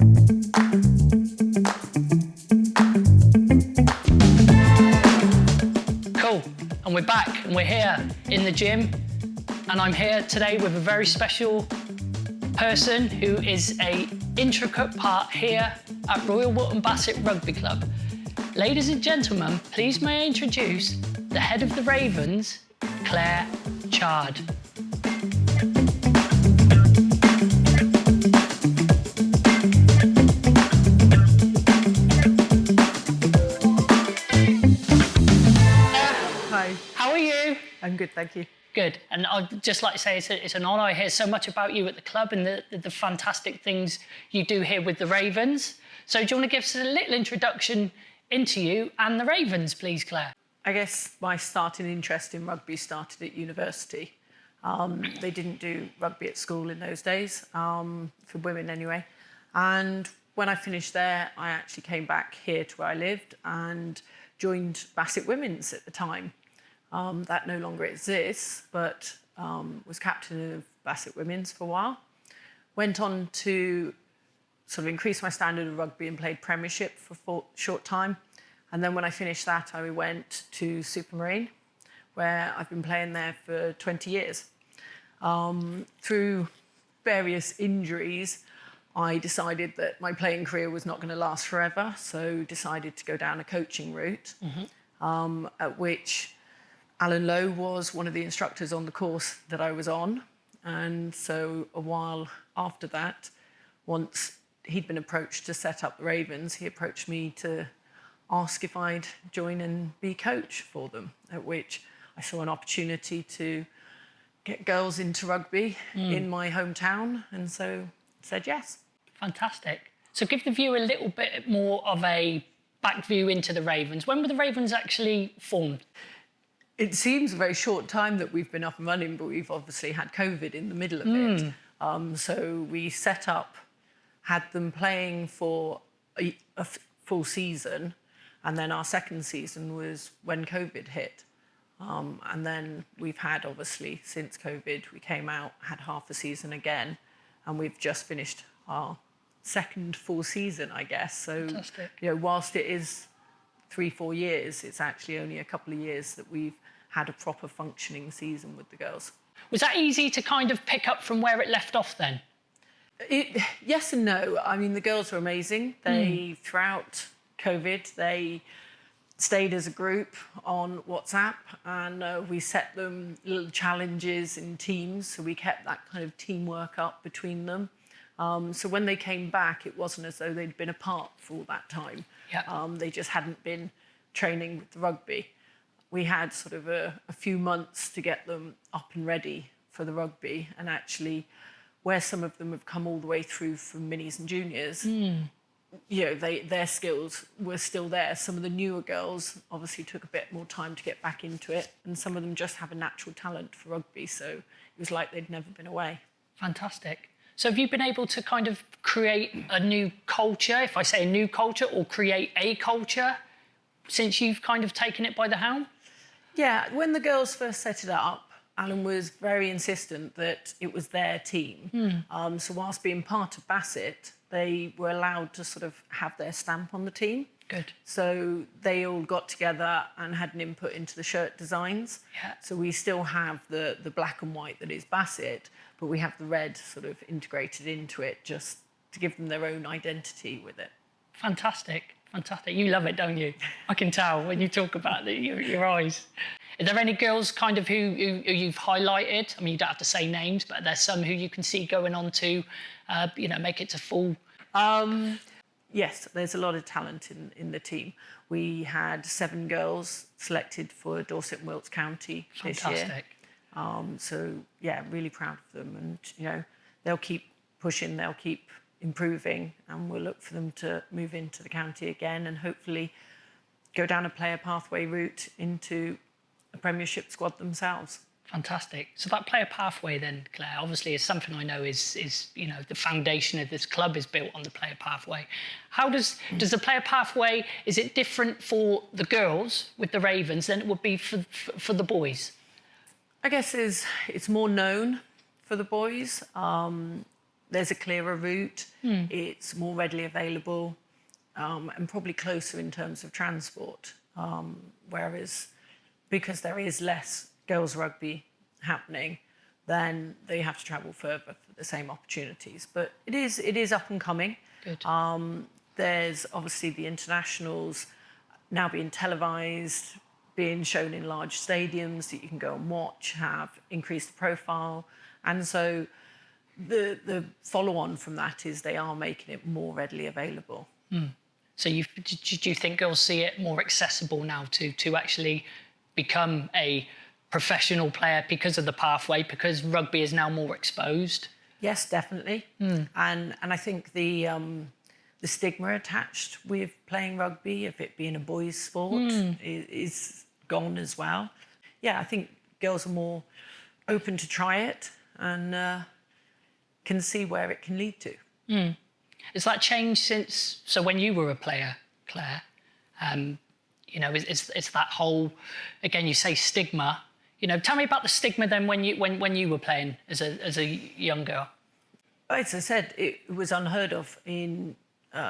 Cool, and we're back, and we're here in the gym, and I'm here today with a very special person who is an intricate part here at Royal Wootton Bassett Rugby Club. Ladies and gentlemen, please may I introduce the head of the Ravens, Claire Chard. Hi. How are you? I'm good, thank you. Good, and I'd just like to say it's an honour. I hear so much about you at the club and the fantastic things you do here with the Ravens. So do you want to give us a little introduction into you and the Ravens, please, Claire? I guess my starting interest in rugby started at university. They didn't do rugby at school in those days, for women anyway. And when I finished there, I actually came back here to where I lived and joined Bassett Women's at the time. That no longer exists, but was captain of Bassett Women's for a while. Went on to sort of increase my standard of rugby and played Premiership for a short time. And then when I finished that, I went to Supermarine, where I've been playing there for 20 years. Through various injuries, I decided that my playing career was not going to last forever, so decided to go down a coaching route, at which Alan Lowe was one of the instructors on the course that I was on. And so a while after that, once he'd been approached to set up the Ravens, he approached me to ask if I'd join and be coach for them, at which I saw an opportunity to get girls into rugby in my hometown, and so said yes. Fantastic. So give the viewer a little bit more of a back view into the Ravens. When were the Ravens actually formed? It seems a very short time that we've been up and running, but we've obviously had COVID in the middle of it. So we set up, had them playing for a full season, and then our second season was when COVID hit. And then we've had, obviously, since COVID, we came out, had half a season again, and we've just finished our second full season, I guess. So, Fantastic. you know, whilst it is 3-4 years, it's actually only a couple of years that we've had a proper functioning season with the girls. Was that easy to kind of pick up from where it left off then? Yes and no. I mean, the girls were amazing. They, throughout COVID, they stayed as a group on WhatsApp, and we set them little challenges in teams, so we kept that kind of teamwork up between them. So when they came back, it wasn't as though they'd been apart for all that time. Yeah. They just hadn't been training with the rugby. We had sort of a few months to get them up and ready for the rugby, and actually where some of them have come all the way through from minis and juniors, you know, their skills were still there. Some of the newer girls obviously took a bit more time to get back into it, and some of them just have a natural talent for rugby, so it was like they'd never been away. Fantastic. So have you been able to kind of create a new culture, if I say a new culture, or create a culture since you've kind of taken it by the helm? Yeah, when the girls first set it up, Alan was very insistent that it was their team. So whilst being part of Bassett, they were allowed to sort of have their stamp on the team. Good. So they all got together and had an input into the shirt designs. Yeah. So we still have the black and white that is Bassett, but we have the red sort of integrated into it just to give them their own identity with it. Fantastic. Fantastic. You love it, don't you? I can tell when you talk about it, your eyes. Are there any girls kind of who you've highlighted? I mean, you don't have to say names, but there's some who you can see going on to, you know, make it to full. Yes, there's a lot of talent in the team. We had 7 girls selected for Dorset and Wilts County this year. Fantastic. So, yeah, really proud of them. And, you know, they'll keep pushing, they'll keep improving, and we'll look for them to move into the county again and hopefully go down a player pathway route into a Premiership squad themselves. Fantastic. So that player pathway then, Claire, obviously is something I know is you know, the foundation of this club is built on the player pathway. How does the player pathway, is it different for the girls with the Ravens than it would be for the boys? I guess it's more known for the boys. there's a clearer route. It's more readily available, and probably closer in terms of transport. Whereas, because there is less girls rugby happening, then they have to travel further for the same opportunities. But it is up and coming. Good. There's obviously the internationals now being televised, being shown in large stadiums that you can go and watch, have increased the profile. And so the follow-on from that is they are making it more readily available. So do you think girls see it more accessible now to actually become a professional player because of the pathway, because rugby is now more exposed? Yes, definitely. And I think the stigma attached with playing rugby, of it being a boys' sport, is gone as well. Yeah, I think girls are more open to try it and can see where it can lead to. Has that changed so when you were a player, Claire? You know, it's that whole, again, you say stigma. You know, tell me about the stigma then when you were playing as a young girl. As I said, it was unheard of in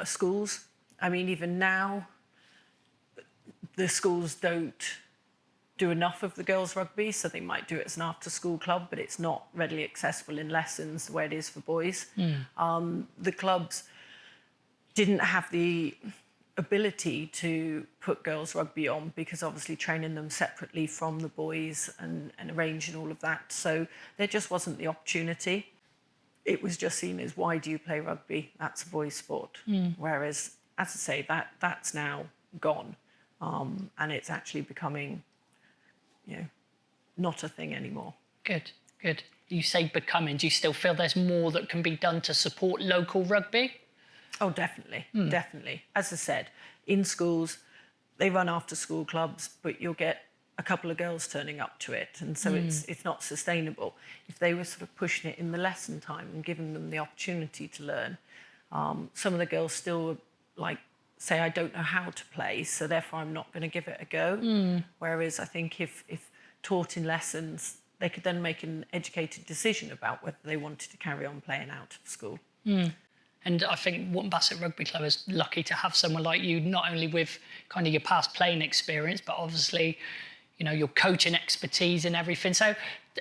schools. I mean, even now, the schools don't do enough of the girls' rugby, so they might do it as an after-school club, but it's not readily accessible in lessons the way it is for boys. The clubs didn't have the ability to put girls' rugby on because obviously training them separately from the boys and arranging all of that. So there just wasn't the opportunity. It was just seen as, why do you play rugby? That's a boys' sport. Whereas, as I say, that's now gone. And it's actually becoming, you know, not a thing anymore. Good. You say becoming. Do you still feel there's more that can be done to support local rugby? Oh, definitely, definitely. As I said, in schools, they run after-school clubs, but you'll get a couple of girls turning up to it, and so it's not sustainable. If they were sort of pushing it in the lesson time and giving them the opportunity to learn, some of the girls still like say, I don't know how to play, so therefore I'm not going to give it a go. Whereas I think if taught in lessons, they could then make an educated decision about whether they wanted to carry on playing out of school. And I think Wootton Bassett Rugby Club is lucky to have someone like you, not only with kind of your past playing experience, but obviously, you know, your coaching expertise and everything. So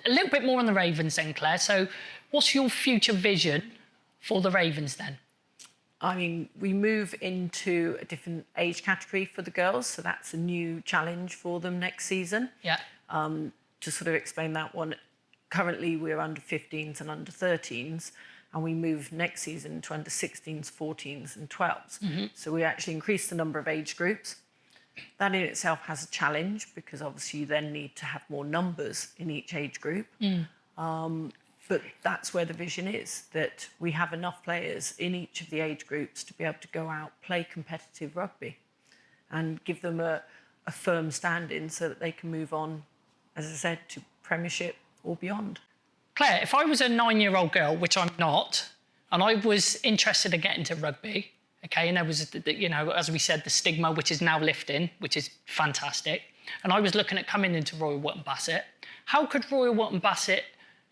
a little bit more on the Ravens then, Claire. So what's your future vision for the Ravens then? I mean, we move into a different age category for the girls, so that's a new challenge for them next season. Yeah. To sort of explain that one, currently we're under 15s and under 13s, and we move next season to under 16s, 14s and 12s. So we actually increase the number of age groups. That in itself has a challenge because obviously you then need to have more numbers in each age group. But that's where the vision is, that we have enough players in each of the age groups to be able to go out, play competitive rugby and give them a firm stand-in so that they can move on, as I said, to Premiership or beyond. Claire, if I was a 9-year-old girl, which I'm not, and I was interested in getting into rugby, okay, and there was, you know, as we said, the stigma, which is now lifting, which is fantastic, and I was looking at coming into Royal Wootton Bassett, how could Royal Wootton Bassett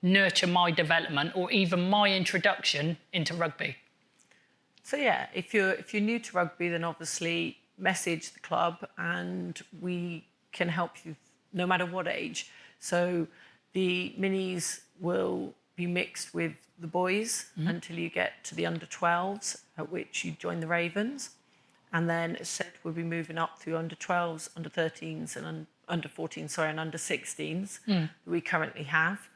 nurture my development or even my introduction into rugby? So yeah, if you're new to rugby, then obviously message the club and we can help you no matter what age. So the minis will be mixed with the boys until you get to the under 12s, at which you join the Ravens. And then, as said, we'll be moving up through under 12s, under 13s and under 14s, and under 16s that we currently have.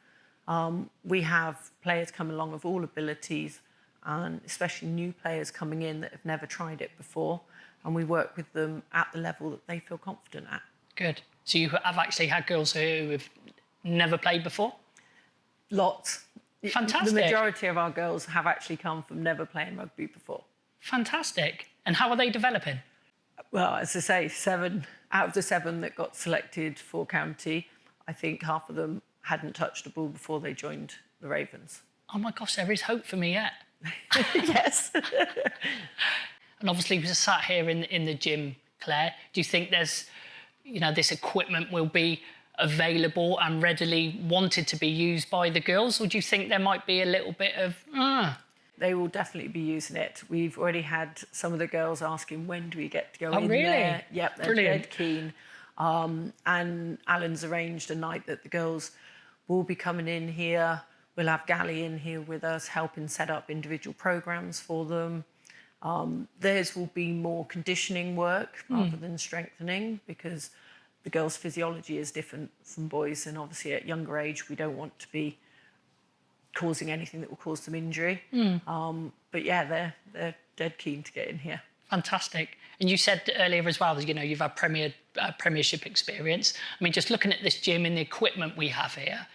We have players come along of all abilities, and especially new players coming in that have never tried it before, and we work with them at the level that they feel confident at. Good. So you have actually had girls who have never played before? Lots. Fantastic. The majority of our girls have actually come from never playing rugby before. Fantastic. And how are they developing? Well, as I say, 7 out of the 7 that got selected for county, I think half of them hadn't touched a ball before they joined the Ravens. Oh my gosh, there is hope for me yet. Yes. And obviously we're sat here in the gym, Claire. Do you think there's, you know, this equipment will be available and readily wanted to be used by the girls, or do you think there might be a little bit of They will definitely be using it. We've already had some of the girls asking, when do we get to go in really? there? Yep, they're Brilliant. dead keen. And Alan's arranged a night that the girls will be coming in here. We'll have Gally in here with us, helping set up individual programmes for them. Theirs will be more conditioning work rather than strengthening, because the girls' physiology is different from boys, and obviously at younger age we don't want to be causing anything that will cause them injury. But yeah, they're dead keen to get in here. Fantastic. And you said earlier as well that, you know, you've had premiership experience. I mean, just looking at this gym and the equipment we have here,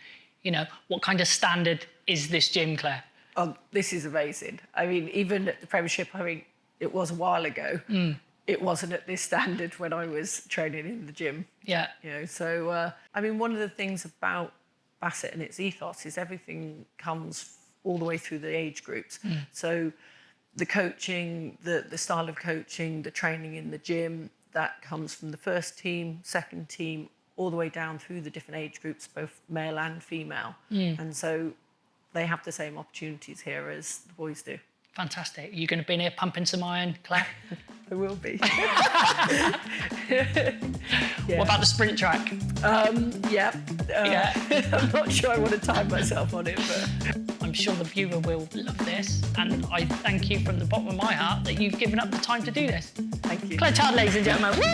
you know, what kind of standard is this gym, Claire? Oh, this is amazing. I mean, even at the premiership, I mean, it was a while ago. It wasn't at this standard when I was training in the gym. Yeah. You know, so, I mean, one of the things about Bassett and its ethos is everything comes all the way through the age groups. So the coaching, the style of coaching, the training in the gym, that comes from the first team, second team, all the way down through the different age groups, both male and female. And so they have the same opportunities here as the boys do. Fantastic. Are you going to be in here pumping some iron, Claire? I will be. What about the sprint track? Yeah. I'm not sure I want to time myself on it, but I'm sure the viewer will love this, and I thank you from the bottom of my heart that you've given up the time to do this. thank you. Claire Chard, ladies and gentlemen. Woo!